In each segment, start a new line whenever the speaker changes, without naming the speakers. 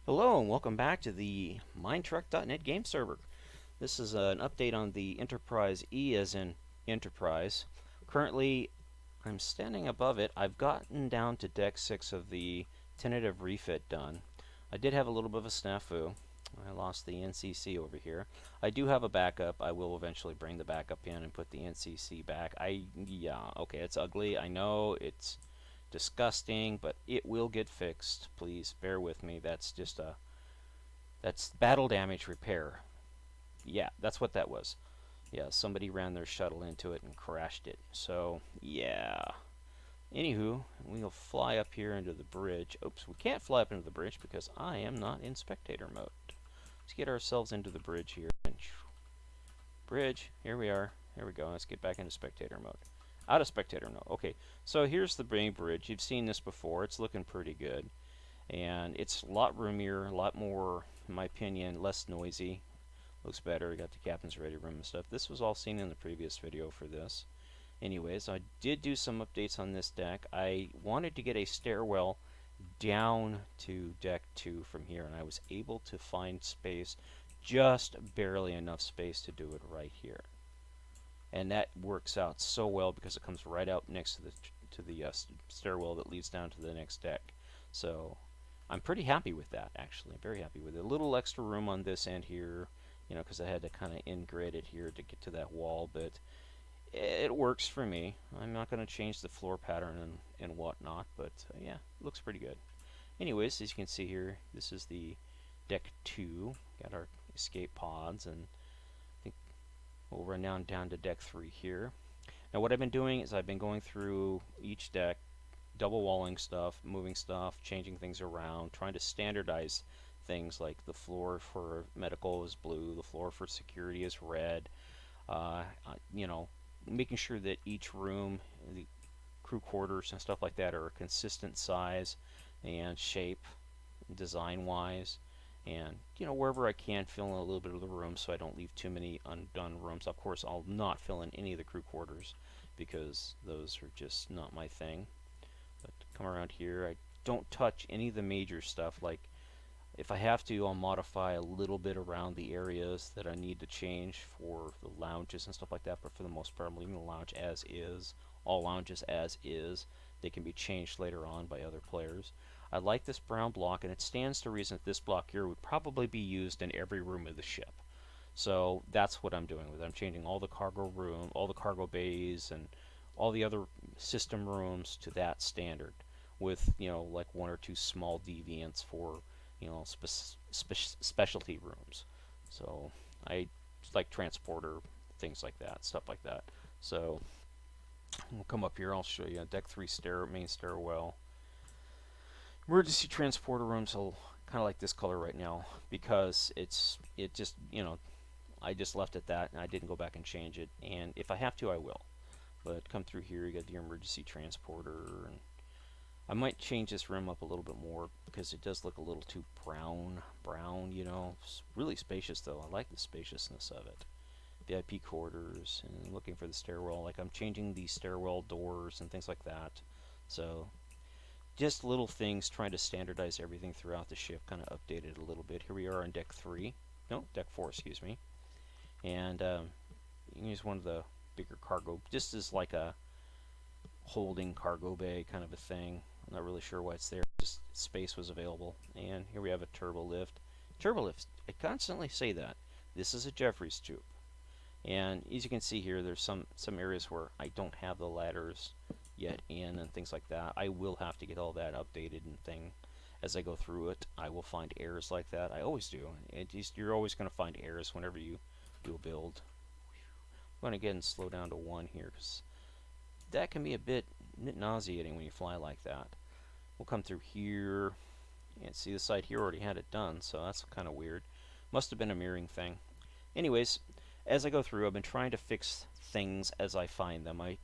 Hello and welcome back to the Minetrek.net game server. This is an update on the Enterprise E as in Enterprise. Currently, I'm standing above it. I've gotten down to deck 6 of the tentative refit done. I did have a little bit of a snafu. I lost the NCC over here. I do have a backup. I will eventually bring the backup in and put the NCC back. Yeah, okay, it's ugly. I know it's disgusting, but it will get fixed. Please bear with me. That's battle damage repair. Yeah, that's what that was. Yeah, somebody ran their shuttle into it and crashed it. So, yeah. Anywho, we'll fly up here into the bridge. Oops, we can't fly up into the bridge because I am not in spectator mode. Let's get ourselves into the bridge here. Bridge, here we are. Here we go. Let's get back into spectator mode. Out of spectator mode. Okay, so here's the main bridge. You've seen this before. It's looking pretty good. And it's a lot roomier, a lot more, in my opinion, less noisy. Looks better. We got the captain's ready room and stuff. This was all seen in the previous video for this. Anyways, I did do some updates on this deck. I wanted to get a stairwell down to deck 2 from here, and I was able to find space, just barely enough space to do it right here. And that works out so well because it comes right out next to the stairwell that leads down to the next deck. So I'm pretty happy with that, actually. Very happy with it. A little extra room on this end here, you know, because I had to kind of in-grid it here to get to that wall, but it works for me. I'm not going to change the floor pattern and whatnot, but yeah, it looks pretty good. Anyways, as you can see here, this is the deck 2. Got our escape pods, and I think we'll run down to deck 3 here. Now what I've been doing is I've been going through each deck, double walling stuff, moving stuff, changing things around, trying to standardize things like the floor for medical is blue, the floor for security is red, you know, making sure that each room, the crew quarters and stuff like that are a consistent size and shape, design-wise, and, you know, wherever I can fill in a little bit of the room so I don't leave too many undone rooms. Of course, I'll not fill in any of the crew quarters because those are just not my thing. But come around here, I don't touch any of the major stuff. Like, if I have to, I'll modify a little bit around the areas that I need to change for the lounges and stuff like that, but for the most part, I'm leaving the lounge as is. All lounges as is. They can be changed later on by other players. I like this brown block, and it stands to reason that this block here would probably be used in every room of the ship. So that's what I'm doing with it. I'm changing all the cargo room, all the cargo bays, and all the other system rooms to that standard, with, you know, like 1 or 2 small deviants for, you know, specialty rooms. So I like transporter, things like that, stuff like that. So we'll come up here. I'll show you deck 3 main stairwell. Emergency transporter rooms. I'll kind of like this color right now because it just, you know, I just left it that and I didn't go back and change it. And if I have to, I will. But come through here, you got your emergency transporter, and I might change this room up a little bit more because it does look a little too brown, you know. It's really spacious though. I like the spaciousness of it. VIP quarters, and looking for the stairwell. Like, I'm changing the stairwell doors and things like that. So just little things, trying to standardize everything throughout the ship, kind of update it a little bit. Here we are on deck 3. No, deck 4, excuse me. And you can use one of the bigger cargo, just as like a holding cargo bay kind of a thing. I'm not really sure why it's there, just space was available. And here we have a turbo lift. Turbo lifts, I constantly say that. This is a Jeffries tube. And as you can see here, there's some areas where I don't have the ladders yet in and things like that. I will have to get all that updated and thing as I go through it. I will find errors like that. I always do. You're always going to find errors whenever you do a build. I'm going to again slow down to 1 here because that can be a bit nauseating when you fly like that. We'll come through here and see the side here already had it done, so that's kind of weird. Must have been a mirroring thing. Anyways, as I go through, I've been trying to fix things as I find them. I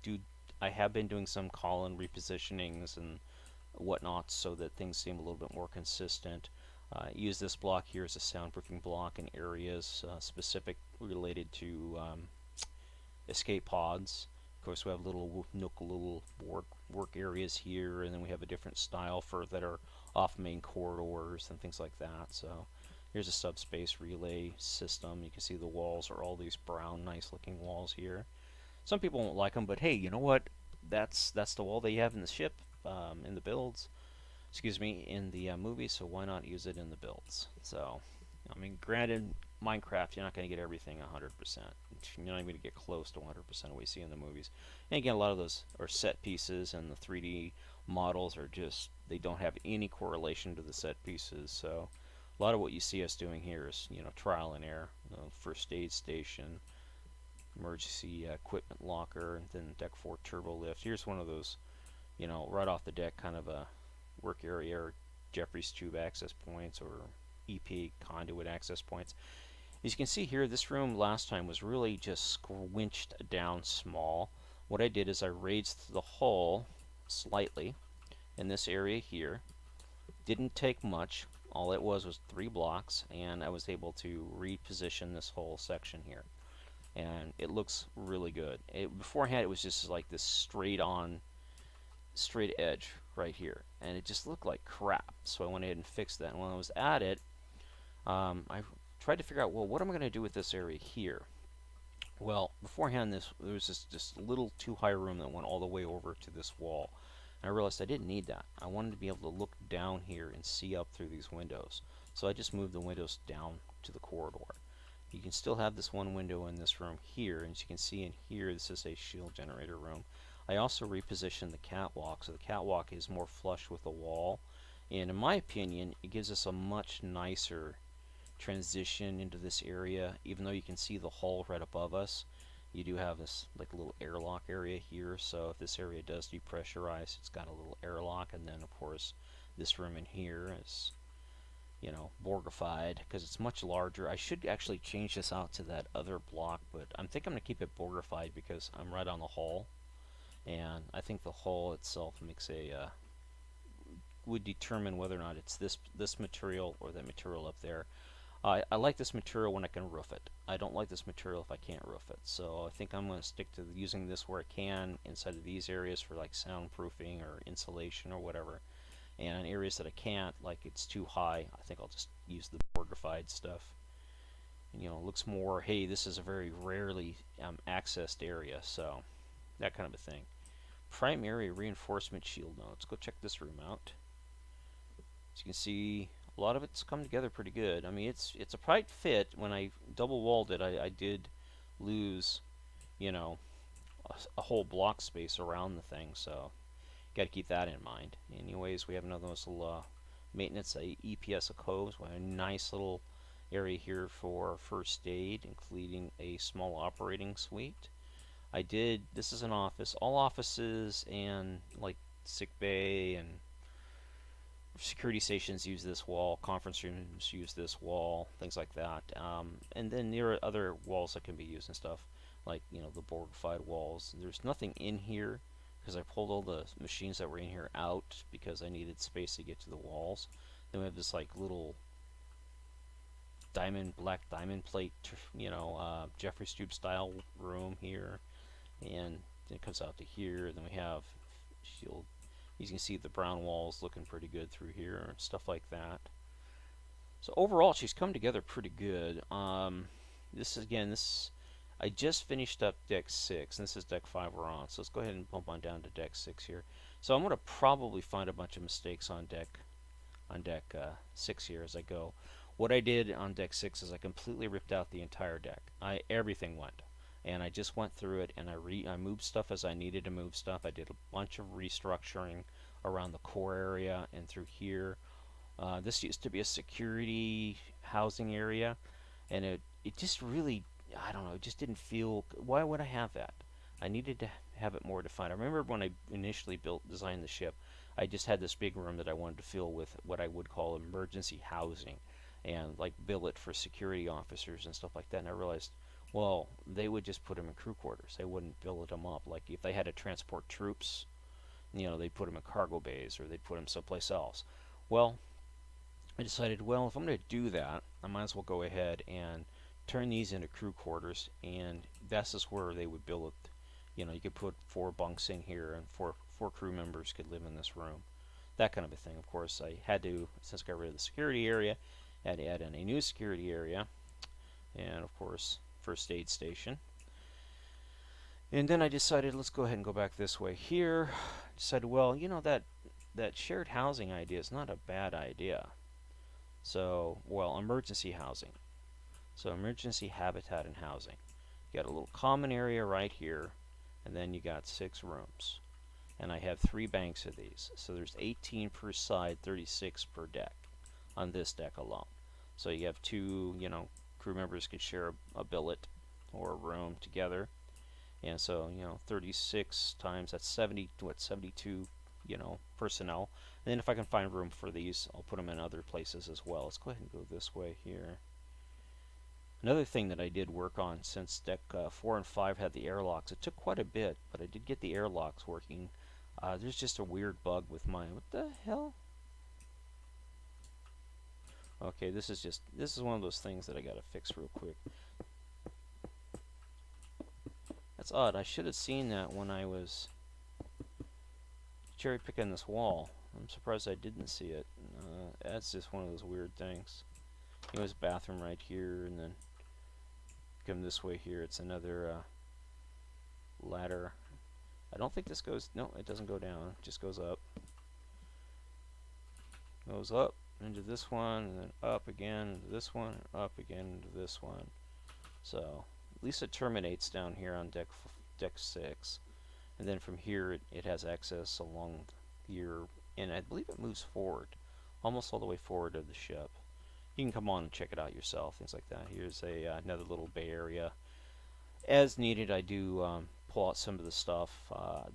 have been doing some column repositionings and whatnot so that things seem a little bit more consistent. Use this block here as a soundproofing block in areas specific related to escape pods. Of course, we have little work areas here, and then we have a different style for that are off main corridors and things like that. So here's a subspace relay system. You can see the walls are all these brown, nice looking walls here. Some people won't like them, but hey, you know what? That's the wall they have in the ship, in the builds. Excuse me, in the movie. So why not use it in the builds? So, I mean, granted, Minecraft, you're not going to get everything 100%. You're not even going to get close to 100% of what you see in the movies. And again, a lot of those are set pieces, and the 3D models are just, they don't have any correlation to the set pieces. So, a lot of what you see us doing here is, trial and error. First aid station, emergency equipment locker, and then deck 4 turbo lift. Here's one of those, right off the deck kind of a work area or Jeffries tube access points or EP conduit access points. As you can see here, this room last time was really just squinched down small. What I did is I raised the hull slightly in this area here. Didn't take much. All it was 3 blocks, and I was able to reposition this whole section here. And it looks really good. Beforehand, it was just like this straight edge right here, and it just looked like crap. So I went ahead and fixed that. And when I was at it, I tried to figure out, well, what am I going to do with this area here? Well, beforehand, there was this little too high room that went all the way over to this wall. And I realized I didn't need that. I wanted to be able to look down here and see up through these windows. So I just moved the windows down to the corridor. You can still have this one window in this room here, and as you can see in here, this is a shield generator room. I also repositioned the catwalk, so the catwalk is more flush with the wall, and in my opinion, it gives us a much nicer transition into this area. Even though you can see the hull right above us, you do have this like little airlock area here, so if this area does depressurize, it's got a little airlock. And then of course this room in here is, Borgified because it's much larger. I should actually change this out to that other block, but I think I'm going to keep it Borgified because I'm right on the hull, and I think the hull itself makes would determine whether or not it's this material or that material up there. I like this material when I can roof it. I don't like this material if I can't roof it. So I think I'm going to stick to using this where I can inside of these areas for like soundproofing or insulation or whatever. And in areas that I can't, like it's too high, I think I'll just use the Borgified stuff. And, it looks more, hey, this is a very rarely accessed area, so that kind of a thing. Primary reinforcement shield nodes. Go check this room out. As you can see, a lot of it's come together pretty good. I mean, it's a tight fit. When I double walled it, I did lose, a whole block space around the thing, so got to keep that in mind. Anyways, we have another little maintenance, EPS of coves. We have a nice little area here for first aid, including a small operating suite. This is an office. All offices and like sick bay and security stations use this wall, conference rooms use this wall, things like that. And then there are other walls that can be used and stuff, like the Borgified walls. There's nothing in here because I pulled all the machines that were in here out because I needed space to get to the walls. Then we have this like little black diamond plate, Jeffries tube style room here, and then it comes out to here. Then we have shield. You can see the brown walls looking pretty good through here and stuff like that. So overall, she's come together pretty good. I just finished up deck 6, and this is deck 5 we're on. So let's go ahead and bump on down to deck 6 here. So I'm going to probably find a bunch of mistakes on deck 6 here as I go. What I did on deck 6 is I completely ripped out the entire deck. Everything went. And I just went through it, and I moved stuff as I needed to move stuff. I did a bunch of restructuring around the core area and through here. This used to be a security housing area, and it just really, I don't know, it just didn't feel, why would I have that? I needed to have it more defined. I remember when I initially designed the ship, I just had this big room that I wanted to fill with what I would call emergency housing, and like bill it for security officers and stuff like that. And I realized, well, they would just put them in crew quarters. They wouldn't build them up. Like if they had to transport troops, they'd put them in cargo bays or they'd put them someplace else. Well, I decided, well, if I'm going to do that, I might as well go ahead and turn these into crew quarters, and this is where they would build it. You could put 4 bunks in here, and four crew members could live in this room. that kind of a thing. Of course, I had to, since I got rid of the security area, I had to add in a new security area, and of course, first aid station. And then I decided, let's go ahead and go back this way here. Decided, well, you know, that shared housing idea is not a bad idea. So, well, emergency housing. So emergency habitat and housing. You got a little common area right here, and then you got 6 rooms. And I have 3 banks of these. So there's 18 per side, 36 per deck on this deck alone. So you have 2, you know, crew members could share a billet or a room together. And so, you know, 36 times, that's 72, you know, personnel. And then if I can find room for these, I'll put them in other places as well. Let's go ahead and go this way here. Another thing that I did work on, since deck 4 and 5 had the airlocks, it took quite a bit, but I did get the airlocks working. There's just a weird bug with mine. What the hell? Okay, this is one of those things that I gotta fix real quick. That's odd. I should have seen that when I was cherry picking this wall. I'm surprised I didn't see it. That's just one of those weird things. There's a bathroom right here, and then come this way here. It's another ladder. I don't think this goes. No, it doesn't go down. It just goes up. Goes up into this one, and then up again into this one, and up again into this one. So at least it terminates down here on deck 6, and then from here it has access along here, and I believe it moves forward, almost all the way forward of the ship. You can come on and check it out yourself, things like that. Here's another little bay area. As needed, I do pull out some of the stuff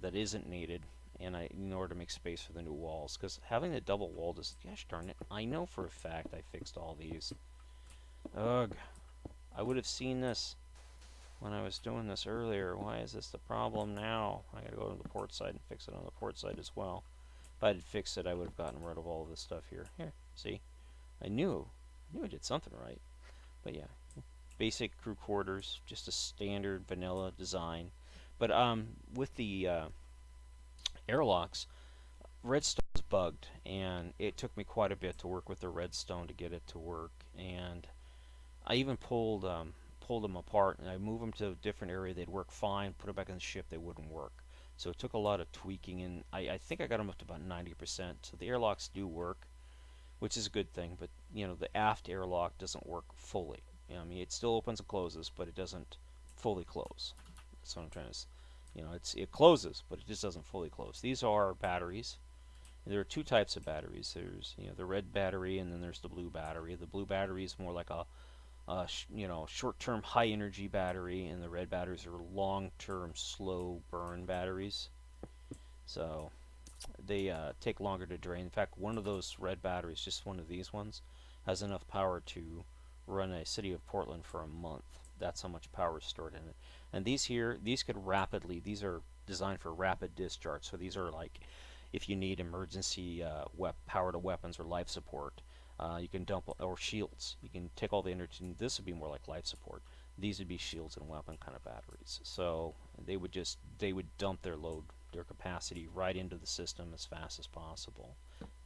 that isn't needed, and in order to make space for the new walls, because having the double wall just, gosh darn it, I know for a fact I fixed all these. Ugh, I would have seen this when I was doing this earlier. Why is this the problem now? I gotta go to the port side and fix it on the port side as well. If I had fixed it, I would have gotten rid of all of this stuff here. Here, see? I knew I did something right. But yeah, basic crew quarters, just a standard vanilla design. But with the airlocks, redstone was bugged, and it took me quite a bit to work with the redstone to get it to work. And I even pulled them apart, and I moved them to a different area. They'd work fine. Put it back in the ship, they wouldn't work. So it took a lot of tweaking, and I think I got them up to about 90%. So the airlocks do work, which is a good thing. But you know, the aft airlock doesn't work fully. You know, I mean, it still opens and closes, but it doesn't fully close. That's what I'm trying to. You know, it closes, but it just doesn't fully close. These are batteries. There are 2 types of batteries. There's, you know, the red battery, and then there's the blue battery. The blue battery is more like a you know, short-term high-energy battery, and the red batteries are long-term slow burn batteries. So they take longer to drain. In fact, one of those red batteries, just one of these ones, has enough power to run a city of Portland for a month. That's how much power is stored in it. And these here, these could rapidly, these are designed for rapid discharge. So these are like, if you need emergency power to weapons or life support, you can dump, or shields. You can take all the energy. This would be more like life support. These would be shields and weapon kind of batteries. So they would dump their load, their capacity right into the system as fast as possible.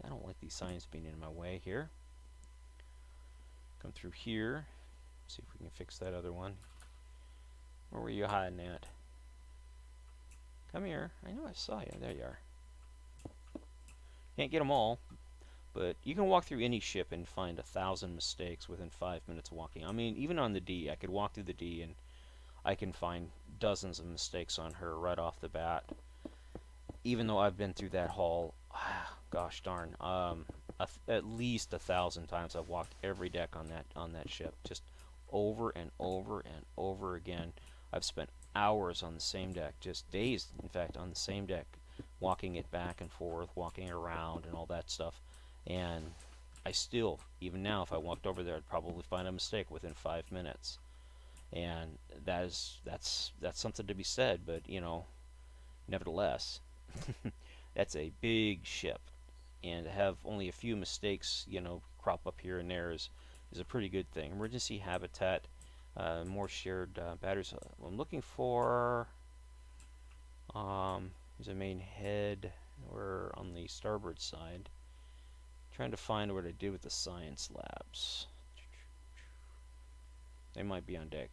I don't like these signs being in my way here. Come through here. See if we can fix that other one. Where were you hiding at? Come here. I know I saw you. There you are. Can't get them all, but you can walk through any ship and find 1,000 mistakes within 5 minutes walking. I mean, even on the D, I could walk through the D and I can find dozens of mistakes on her right off the bat. Even though I've been through that hall, gosh darn, at least 1,000 times I've walked every deck on that ship, just over and over and over again. I've spent hours on the same deck, just days, in fact, on the same deck, walking it back and forth, walking around and all that stuff. And I still, even now, if I walked over there, I'd probably find a mistake within 5 minutes. And that's something to be said, but you know, nevertheless, that's a big ship, and to have only a few mistakes, you know, crop up here and there is a pretty good thing. Emergency habitat, more shared batteries. I'm looking for there's a main head. We're on the starboard side. Trying to find what I did with the science labs. They might be on deck.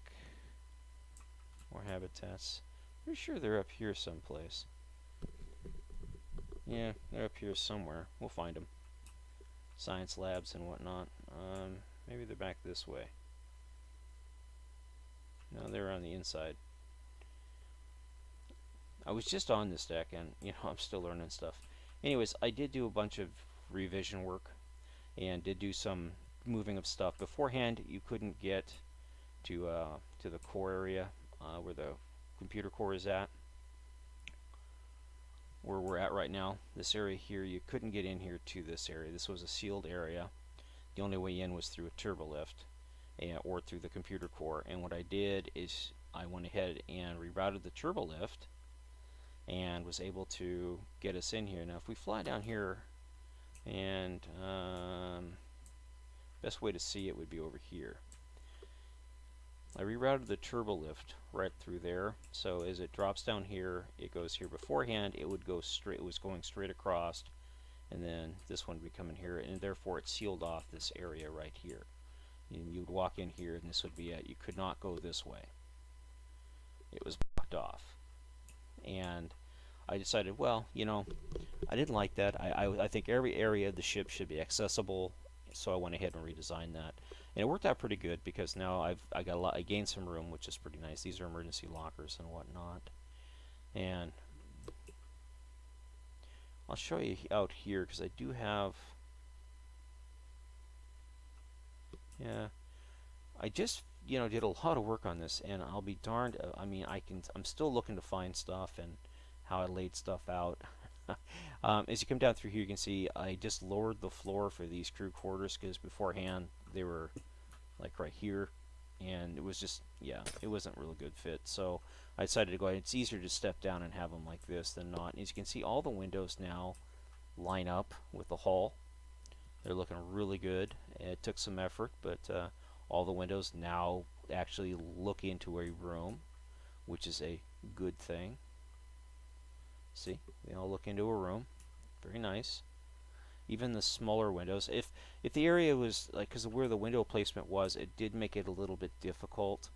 More habitats. Pretty sure they're up here someplace. Yeah, they're up here somewhere. We'll find them. Science labs and whatnot. Maybe they're back this way. No, they're on the inside. I was just on this deck, and I'm still learning stuff. Anyways, I did do a bunch of revision work and did do some moving of stuff. Beforehand, you couldn't get to the core area where the computer core is at, where we're at right now. This area here, you couldn't get in here to this area. This was a sealed area. The only way in was through a turbo lift or through the computer core. And what I did is I went ahead and rerouted the turbo lift and was able to get us in here. Now if we fly down here, and best way to see it would be over here. I rerouted the turbo lift right through there, so as it drops down here, it goes here. Beforehand, it would go straight. It was going straight across, and then this one would be coming here, and therefore it sealed off this area right here. And you would walk in here, and this would be it. You could not go this way. It was blocked off, and I decided, well, I didn't like that. I think every area of the ship should be accessible, so I went ahead and redesigned that. And it worked out pretty good because now I gained some room, which is pretty nice. These are emergency lockers and whatnot. And I'll show you out here because I do have, yeah, I just did a lot of work on this, and I'll be darned. I'm still looking to find stuff and how I laid stuff out. As you come down through here, you can see I just lowered the floor for these crew quarters because beforehand they were like right here, and it was just, yeah, it wasn't a really good fit. So I decided to go ahead. It's easier to step down and have them like this than not. And as you can see, all the windows now line up with the hull. They're looking really good. It took some effort, but all the windows now actually look into a room, which is a good thing. See, they all look into a room. Very nice. Even the smaller windows. If the area was like, because of where the window placement was, it did make it a little bit difficult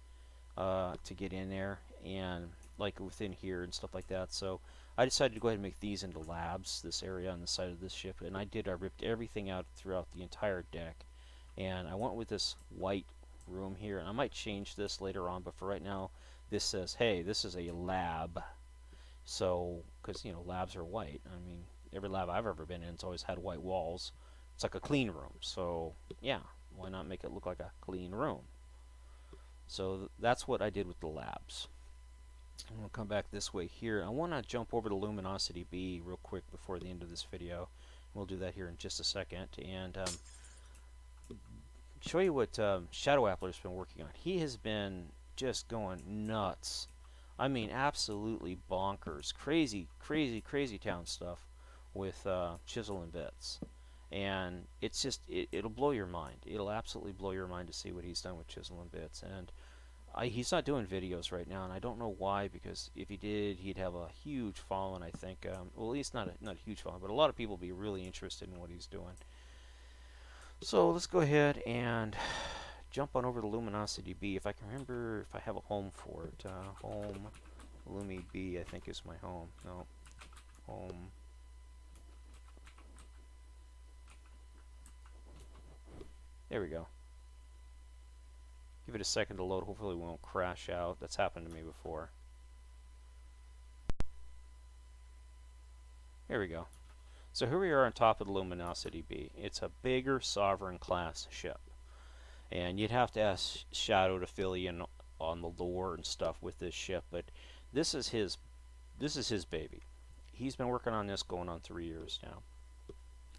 to get in there, and like within here and stuff like that. So I decided to go ahead and make these into labs, this area on the side of this ship, and I ripped everything out throughout the entire deck, and I went with this white room here, and I might change this later on, but for right now this says, hey, this is a lab. So because labs are white. I mean, every lab I've ever been in, it's always had white walls. It's like a clean room, so yeah, why not make it look like a clean room? So that's what I did with the labs. I'm going to come back this way here. I want to jump over to Luminosity B real quick before the end of this video. We'll do that here in just a second, and show you what Shadow Appler's been working on. He has been just going nuts. I mean, absolutely bonkers, crazy, crazy, crazy town stuff with chisel and bits, and it's just it'll blow your mind. It'll absolutely blow your mind to see what he's done with chisel and bits. And he's not doing videos right now, and I don't know why, because if he did, he'd have a huge following. I think, well, at least not a huge following, but a lot of people would be really interested in what he's doing. So let's go ahead and jump on over to Luminosity B. If I can remember if I have a home for it. Home, Lumi B, I think is my home. No, home. There we go. Give it a second to load. Hopefully it won't crash out. That's happened to me before. There we go. So here we are on top of the Luminosity B. It's a bigger Sovereign class ship. And you'd have to ask Shadow to fill you in on the lore and stuff with this ship, but this is his baby. He's been working on this going on 3 years now.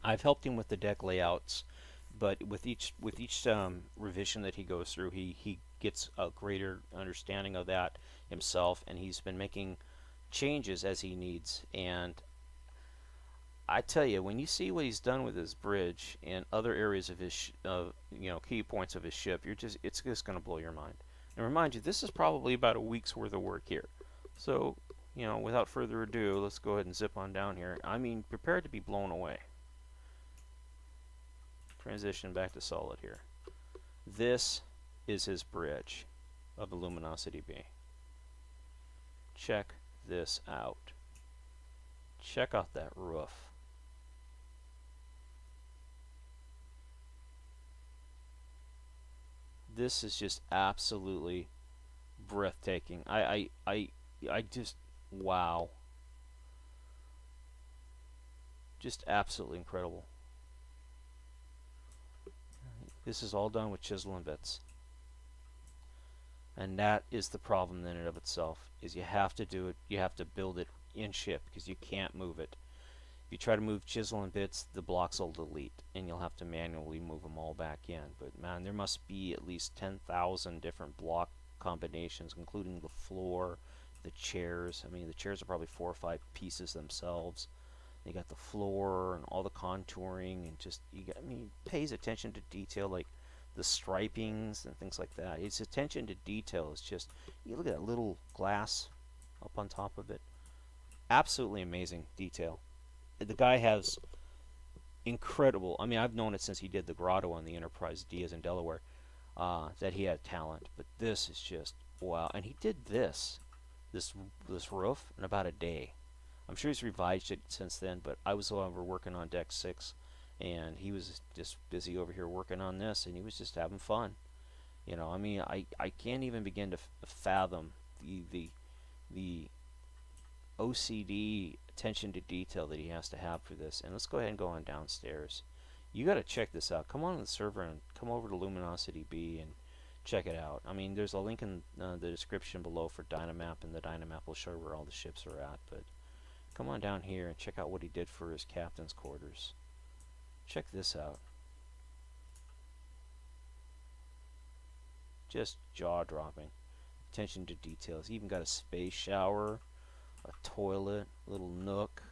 I've helped him with the deck layouts, but with each revision that he goes through, he gets a greater understanding of that himself, and he's been making changes as he needs. And I tell you, when you see what he's done with his bridge and other areas of his key points of his ship, it's just going to blow your mind. And remind you, this is probably about a week's worth of work here. So you know, without further ado, let's go ahead and zip on down here. I mean, prepare to be blown away. Transition back to solid here. This is his bridge of the luminosity B. Check this out. Check out that roof. This is just absolutely breathtaking. I just, wow. Just absolutely incredible. This is all done with chisel and bits. And that is the problem in and of itself, is you have to do it, you have to build it in ship, because you can't move it. If you try to move chisel and bits, the blocks will delete, and you'll have to manually move them all back in. But man, there must be at least 10,000 different block combinations, including the floor, the chairs. I mean, the chairs are probably 4 or 5 pieces themselves. You got the floor and all the contouring, and just, you got, I mean, it pays attention to detail, like the stripings and things like that. Its attention to detail is just, you look at that little glass up on top of it. Absolutely amazing detail. The guy has incredible, I mean, I've known it since he did the grotto on the Enterprise D as in Delaware, that he had talent. But this is just, wow. And he did this roof in about a day. I'm sure he's revised it since then, but I was over working on Deck 6, and he was just busy over here working on this, and he was just having fun. You know, I mean, I can't even begin to fathom the OCD attention to detail that he has to have for this. And let's go ahead and go on downstairs. You got to check this out. Come on the server and come over to Luminosity B and check it out. I mean, there's a link in the description below for Dynamap, and the Dynamap will show where all the ships are at. But come on down here and check out what he did for his captain's quarters. Check this out. Just jaw-dropping. Attention to details. He even got a space shower, a toilet, little nook.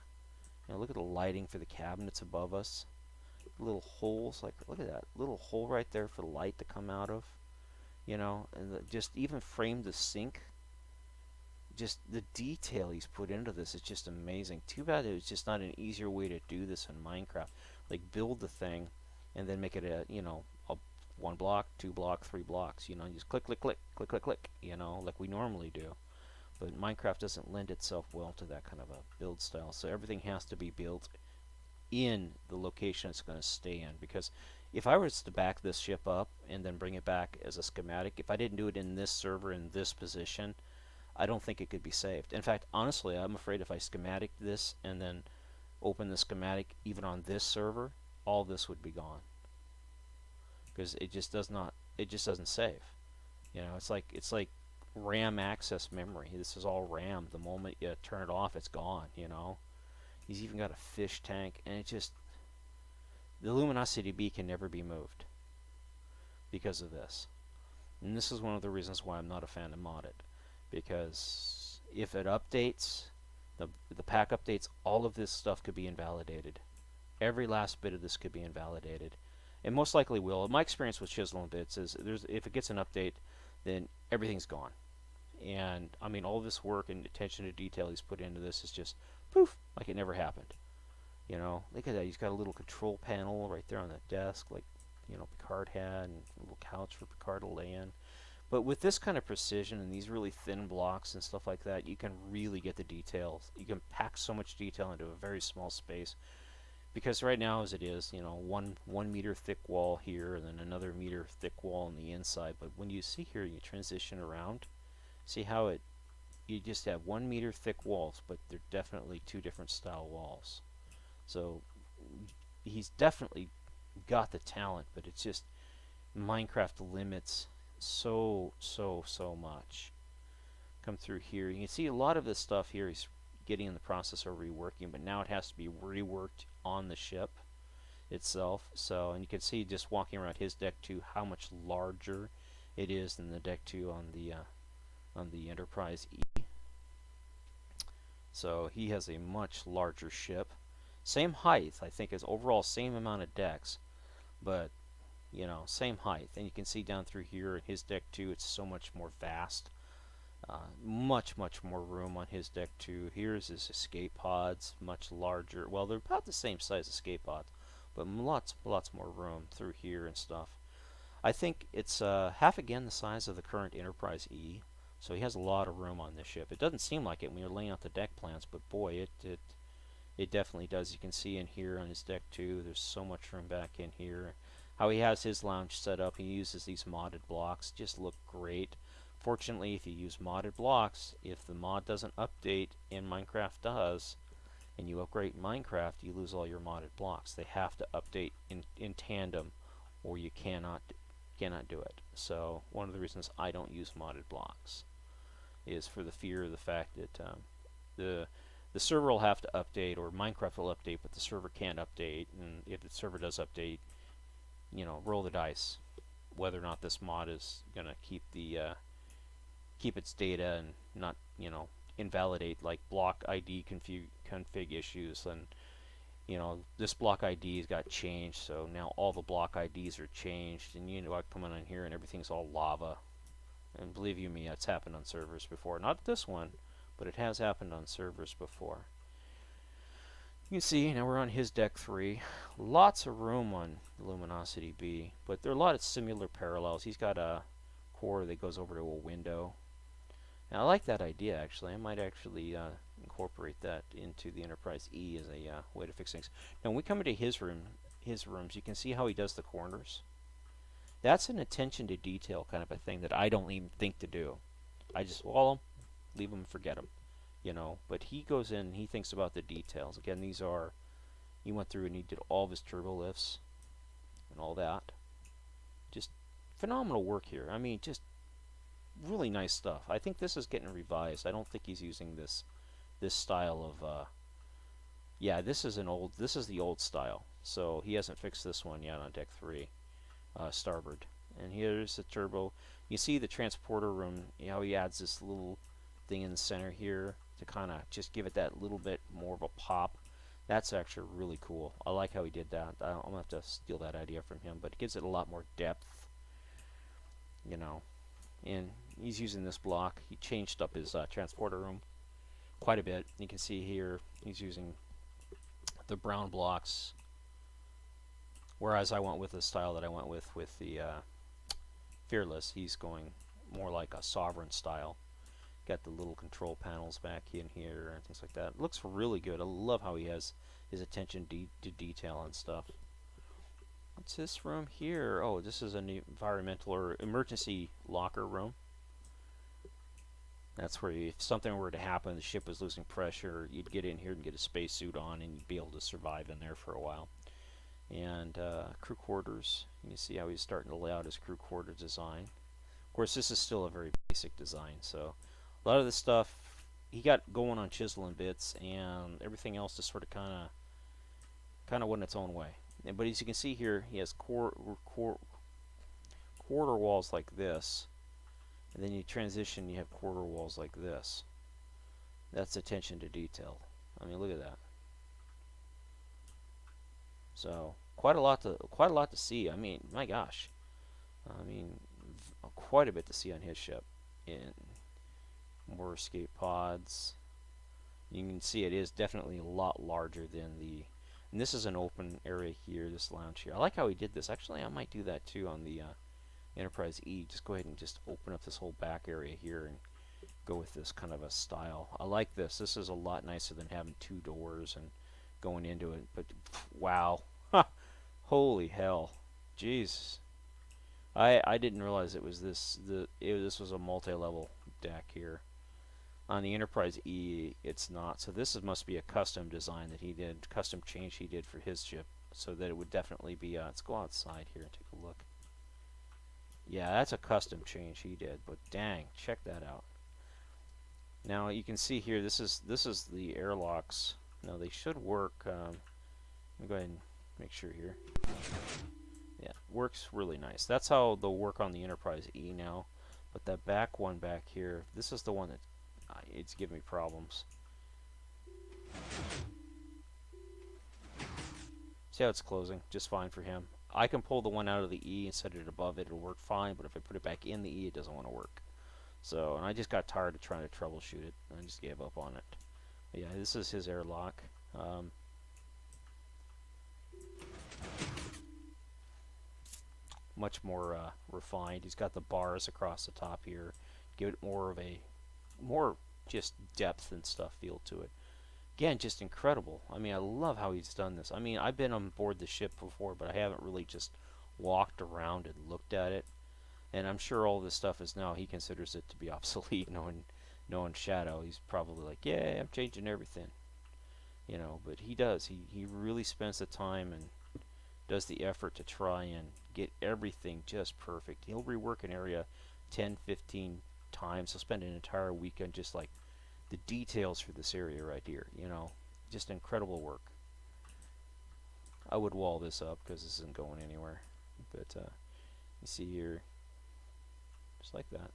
You know, look at the lighting for the cabinets above us. Little holes, like, look at that little hole right there for the light to come out of. You know, and just even framed the sink. Just the detail he's put into this is just amazing. Too bad it was just not an easier way to do this in Minecraft. Like, build the thing and then make it a, you know, a 1 block, 2 block, 3 blocks. You know, just click, click, click, click, click, click. You know, like we normally do. But Minecraft doesn't lend itself well to that kind of a build style. So everything has to be built in the location it's going to stay in. Because if I was to back this ship up and then bring it back as a schematic, if I didn't do it in this server in this position, I don't think it could be saved. In fact, honestly, I'm afraid if I schematic this and then open the schematic even on this server, all this would be gone. Because it just doesn't save. You know, it's like RAM access memory. This is all RAM. The moment you turn it off, it's gone, you know. He's even got a fish tank, and it just, the Luminosity B can never be moved because of this. And this is one of the reasons why I'm not a fan of modded. Because if it updates, the pack updates, all of this stuff could be invalidated. Every last bit of this could be invalidated. It most likely will. My experience with Chisel and Bits is if it gets an update, then everything's gone. And I mean, all this work and attention to detail he's put into this is just poof, like it never happened. You know, look at that. He's got a little control panel right there on the desk, like, you know, Picard had, and a little couch for Picard to lay in. But with this kind of precision and these really thin blocks and stuff like that, you can really get the details. You can pack so much detail into a very small space. Because right now, as it is, you know, one meter thick wall here, and then another meter thick wall on the inside. But when you see here, you transition around, see how you just have 1 meter thick walls, but they're definitely 2 different style walls. So he's definitely got the talent, but it's just Minecraft limits so much. Come through here, you can see a lot of this stuff here he's getting in the process of reworking, but now it has to be reworked on the ship itself. So, and you can see just walking around his deck 2 how much larger it is than the deck 2 on the Enterprise E. So he has a much larger ship, same height, I think, as overall same amount of decks, but you know, same height. And you can see down through here in his deck 2, it's so much more vast. Much more room on his deck too. Here's his escape pods, much larger. Well, they're about the same size escape pods, but lots more room through here and stuff. I think it's half again the size of the current Enterprise E, so he has a lot of room on this ship. It doesn't seem like it when you're laying out the deck plans, but boy, it definitely does. You can see in here on his deck too, there's so much room back in here. How he has his lounge set up, he uses these modded blocks, just look great. Fortunately, if you use modded blocks, if the mod doesn't update and Minecraft does, and you upgrade Minecraft, you lose all your modded blocks. They have to update in tandem, or you cannot do it. So one of the reasons I don't use modded blocks is for the fear of the fact that the server will have to update, or Minecraft will update, but the server can't update. And if the server does update, you know, roll the dice whether or not this mod is gonna keep its data and not, you know, invalidate like block ID config issues. And you know, this block ID's got changed, so now all the block IDs are changed, and you know, I come on here and everything's all lava. And believe you me, it's happened on servers before. Not this one, but it has happened on servers before. You can see, now we're on his deck 3. Lots of room on Luminosity B, but there are a lot of similar parallels. He's got a core that goes over to a window. And I like that idea, actually. I might actually incorporate that into the Enterprise E as a way to fix things. Now, when we come into his rooms, you can see how he does the corners. That's an attention to detail kind of a thing that I don't even think to do. I just wall them, leave them, forget them, you know. But he goes in and he thinks about the details. Again, these are, he went through and he did all of his turbo lifts and all that. Just phenomenal work here. I mean, just really nice stuff. I think this is getting revised. I don't think he's using this style of yeah, this is the old style. So he hasn't fixed this one yet on deck 3, starboard. And here's the turbo. You see the transporter room, you know, he adds this little thing in the center here to kind of just give it that little bit more of a pop. That's actually really cool. I like how he did that. I'm gonna have to steal that idea from him, but it gives it a lot more depth, you know. And he's using this block. He changed up his transporter room quite a bit. You can see here he's using the brown blocks, whereas I went with the style that I went with the Fearless. He's going more like a Sovereign style. Got the little control panels back in here and things like that. It looks really good. I love how he has his attention to detail and stuff. What's this room here? Oh, this is an environmental or emergency locker room. That's where if something were to happen, the ship was losing pressure, you'd get in here and get a spacesuit on and you'd be able to survive in there for a while. And crew quarters. You can see how he's starting to lay out his crew quarter design. Of course, this is still a very basic design, so a lot of this stuff he got going on chisel and bits, and everything else just sort of kind of went its own way. But as you can see here, he has quarter walls like this, and then you transition, you have quarter walls like this. That's attention to detail. I mean, look at that. So quite a lot to see. I mean, my gosh, I mean, quite a bit to see on his ship. In more escape pods. You can see it is definitely a lot larger than the. And this is an open area here, this lounge here. I like how he did this. Actually, I might do that too on the Enterprise E. Just go ahead and just open up this whole back area here and go with this kind of a style. I like this. This is a lot nicer than having 2 doors and going into it. But wow, holy hell, jeez! I didn't realize it was this. This was a multi-level deck here. On the Enterprise E, it's not. So this must be a custom design that he did, custom change he did for his ship, so that it would definitely be. Let's go outside here and take a look. Yeah, that's a custom change he did. But dang, check that out. Now you can see here. This is the airlocks. Now they should work. Let me go ahead and make sure here. Yeah, works really nice. That's how they'll work on the Enterprise E now. But that back one back here, this is the one that it's giving me problems. See how it's closing? Just fine for him. I can pull the one out of the E and set it above it. It'll work fine, but if I put it back in the E, it doesn't want to work. So, and I just got tired of trying to troubleshoot it. I just gave up on it. But yeah, this is his airlock. Much more refined. He's got the bars across the top here. Give it more of a more just depth and stuff feel to it. Again, just incredible. I mean, I love how he's done this. I mean, I've been on board the ship before, but I haven't really just walked around and looked at it. And I'm sure all this stuff is now, he considers it to be obsolete, knowing Shadow. He's probably like, yeah, I'm changing everything. You know, but he does. He really spends the time and does the effort to try and get everything just perfect. He'll rework an area 10, 15 times. He'll spend an entire weekend just like the details for this area right here, you know, just incredible work. I would wall this up because this isn't going anywhere, but you see here, just like that.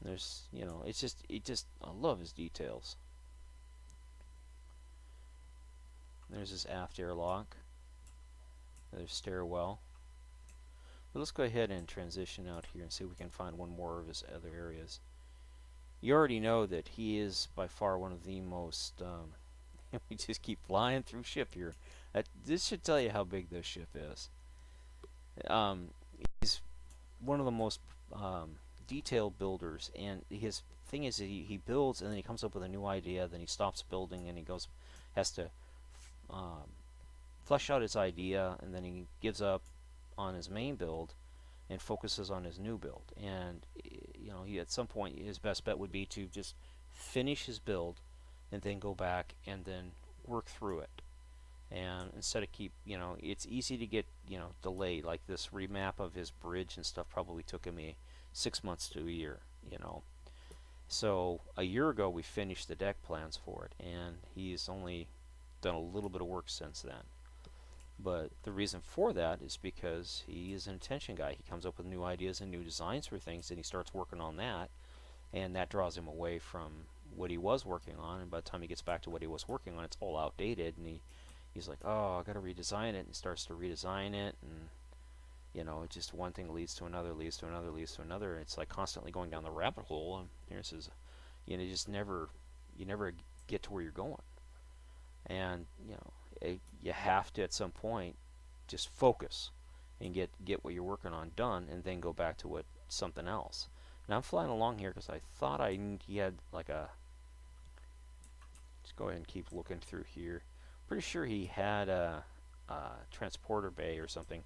There's, you know, it's just, I love his details. There's his aft airlock. There's stairwell. But let's go ahead and transition out here and see if we can find one more of his other areas. You already know that he is by far one of the most, we just keep flying through ship here. This should tell you how big this ship is. He's one of the most detailed builders, and his thing is that he builds and then he comes up with a new idea, then he stops building and he has to flesh out his idea, and then he gives up on his main build and focuses on his new build. And you know, at some point his best bet would be to just finish his build and then go back and then work through it. And instead of you know, it's easy to get, you know, delayed. Like this remap of his bridge and stuff probably took him 6 months to a year, you know. So a year ago we finished the deck plans for it, and he's only done a little bit of work since then. But the reason for that is because he is an intention guy. He comes up with new ideas and new designs for things, and he starts working on that, and that draws him away from what he was working on. And by the time he gets back to what he was working on, it's all outdated, and he's like, oh, I got to redesign it, and he starts to redesign it, and you know, it's just one thing leads to another, leads to another, leads to another. It's like constantly going down the rabbit hole, and here's his, you know, you never get to where you're going. And you know, you have to at some point just focus and get what you're working on done, and then go back to something else. Now I'm flying along here because I thought he had like a. Let's go ahead and keep looking through here. Pretty sure he had a transporter bay or something.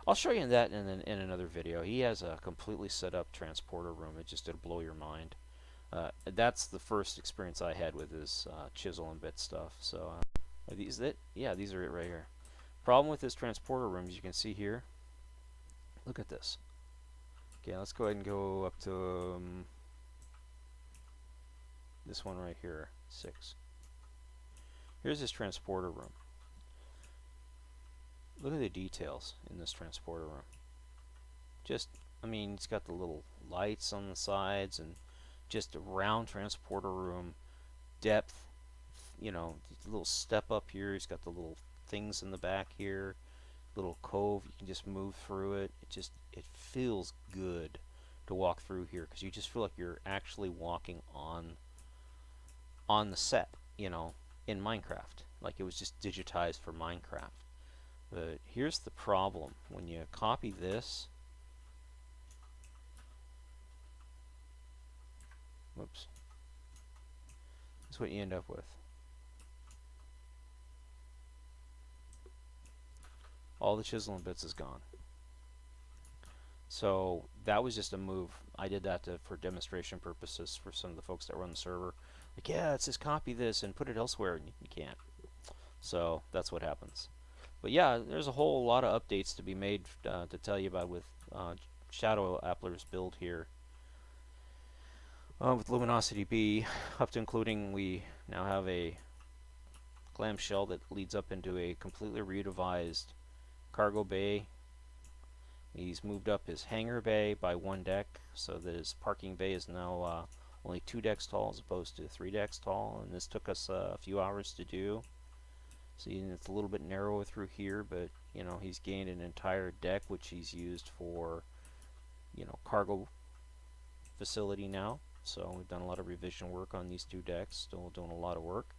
I'll show you that in another video. He has a completely set up transporter room. It'll blow your mind. That's the first experience I had with his chisel and bit stuff. So are these it? Yeah, these are it right here. Problem with this transporter room, as you can see here. Look at this. Okay, let's go ahead and go up to this one right here, 6. Here's his transporter room. Look at the details in this transporter room. Just, I mean, it's got the little lights on the sides and just a round transporter room, depth, you know, a little step up here. He's got the little things in the back here, little cove. You can just move through it. It feels good to walk through here because you just feel like you're actually walking on the set, you know, in Minecraft. Like it was just digitized for Minecraft. But here's the problem. When you copy this, whoops, that's what you end up with. All the chisel and bits is gone. So that was just a move. I did that for demonstration purposes for some of the folks that run the server. Like, yeah, it's just copy this and put it elsewhere, and you can't. So that's what happens. But yeah, there's a whole lot of updates to be made to tell you about with Shadow Appler's build here. With Luminosity B, up to including we now have a clamshell that leads up into a completely redevised cargo bay. He's moved up his hangar bay by 1 deck, so that his parking bay is now only 2 decks tall as opposed to 3 decks tall, and this took us a few hours to do. See, it's a little bit narrower through here, but you know, he's gained an entire deck which he's used for, you know, cargo facility now. So we've done a lot of revision work on these two decks, still doing a lot of work.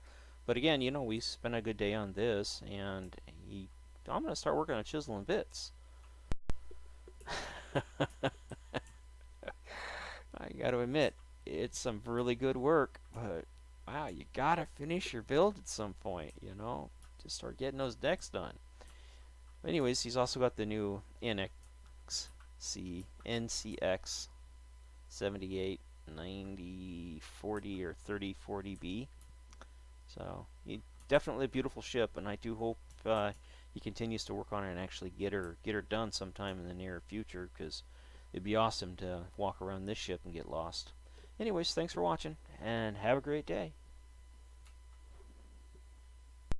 But again, you know, we spent a good day on this, and I'm going to start working on chiseling bits. I got to admit, it's some really good work, but wow, you got to finish your build at some point, you know? Just start getting those decks done. Anyways, he's also got the new NCX 78 90 40 or 30 40B. So definitely a beautiful ship, and I do hope he continues to work on it and actually get her done sometime in the near future, because it'd be awesome to walk around this ship and get lost. Anyways, thanks for watching, and have a great day.